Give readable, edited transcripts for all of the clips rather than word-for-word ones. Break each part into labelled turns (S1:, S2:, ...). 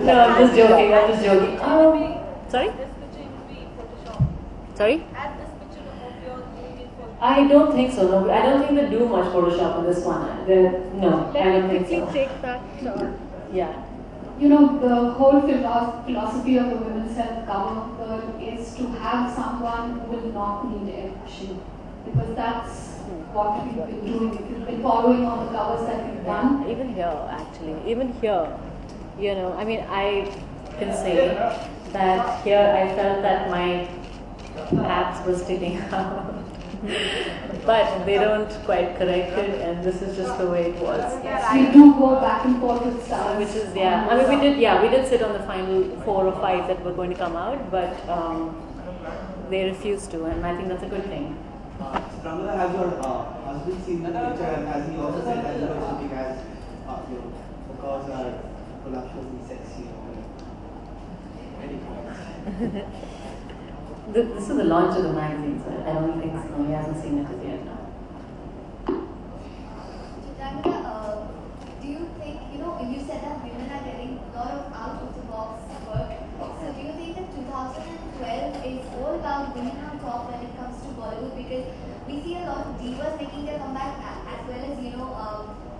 S1: No, I'm just joking. I'm just joking. Sorry? Sorry? I don't think so. No, I don't think they do much Photoshop in this one. No, I don't think so.
S2: Take that.
S1: Yeah.
S3: You know, the whole philosophy of the Women's Health cover girl is to have someone who will not need air cushion, because that's what we've been doing. If you've been following all the covers that we've done.
S1: Even here, actually. Even here. You know, I mean, I can say that here I felt that my abs were sticking out. But they don't quite correct it, and this is just the way it was.
S3: We do go back and forth with stars.
S1: Which is, yeah, I mean, we did sit on the final 4 or 5 that were going to come out, but they refused to, and I think that's a good thing.
S4: Chitrangada, has your husband seen the picture, and has he also said that you know something as because our voluptuously sexy? Any comments?
S1: This is the launch of the magazine, so I don't think so. He hasn't seen it as yet now.
S5: Chitrangada, do you think, you said that women are getting a lot of out-of-the-box work. So do you think that 2012 is all about women on top when it comes to Bollywood? Because we see a lot of divas making their comeback, as well as,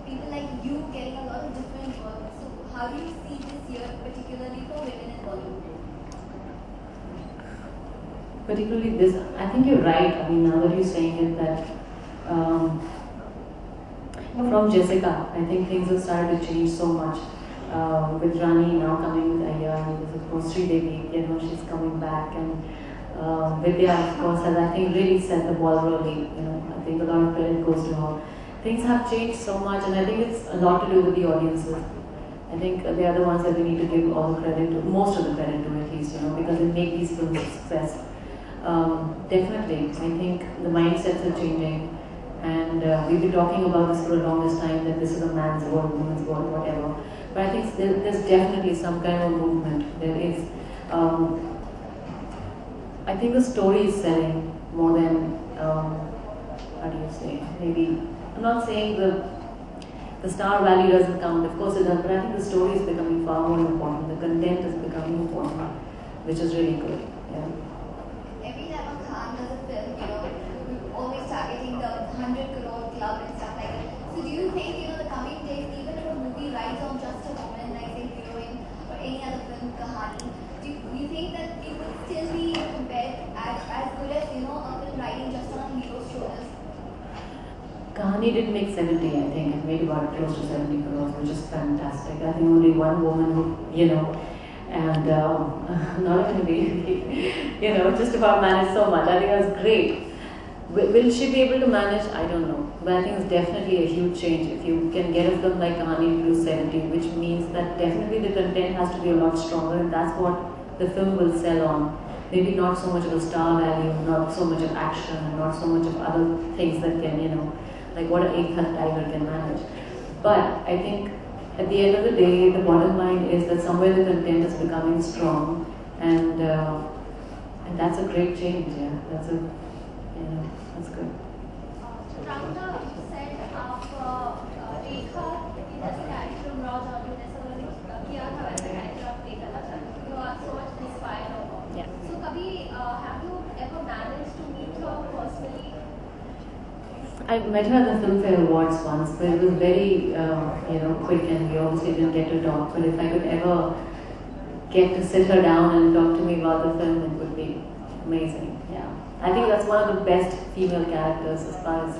S5: people like you getting a lot of different work. So how do you see this year, particularly for women in Bollywood?
S1: Particularly this, I think you're right. I mean, now that you're saying it, that from Jessica, I think things have started to change so much. With Rani now coming with Aya, and of course Sridevi, she's coming back, and Vidya, of course, has I think really set the ball rolling. I think a lot of credit goes to her. Things have changed so much, and I think it's a lot to do with the audiences. I think they are the ones that we need to give all the credit to, most of the credit to at least, because they make these films a success. Definitely, I think the mindsets are changing, and we've been talking about this for the longest time, that this is a man's world, woman's world, whatever. But I think there's definitely some kind of movement. There is, I think the story is selling more than, how do you say, maybe, I'm not saying the star value doesn't count, of course it does, but I think the story is becoming far more important, the content is becoming important, which is really good. Yeah.
S5: Always targeting the 100 crore club and stuff like that. So do you think, the coming days, even if a movie rides on just a woman, like say heroine or any other film, Kahani, do you think that it would still be compared as good as, a film riding just on a hero's shoulders?
S1: Kahani did make 70, I think. It made about close to 70 crores, which is fantastic. I think only one woman who, and not even really, just about managed so much. I think that's great. Will she be able to manage? I don't know. But I think it's definitely a huge change. If you can get a film like Kahani to do 70, which means that definitely the content has to be a lot stronger, and that's what the film will sell on. Maybe not so much of a star value, not so much of action, and not so much of other things that can, like what an eight-head tiger can manage. But I think at the end of the day, the bottom line is that somewhere the content is becoming strong, and that's a great change. Yeah, that's good.
S5: Chitrangada, you said Rekha, it has a character from Raja, you necessarily kiya tha as a character of Rekha. You are so much inspired of her.
S1: Yeah.
S5: So, kabhi, have you ever managed to meet her personally?
S1: I met her at the Filmfare Awards once, but it was very, quick, and we obviously didn't get to talk. But if I could ever get to sit her down and talk to me about the film, it would be amazing. Yeah, I think that's one of the best female characters as far as,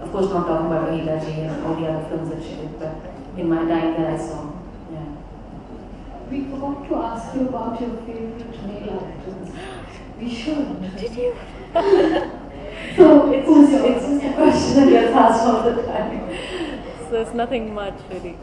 S1: of course, not talking about Rahila Ji and all the other films that she did, but in my time that I saw. Yeah.
S3: We forgot to ask you about your favorite male actors. We should.
S1: Did you?
S3: So
S1: it's just a question that gets asked all the time. So it's nothing much really.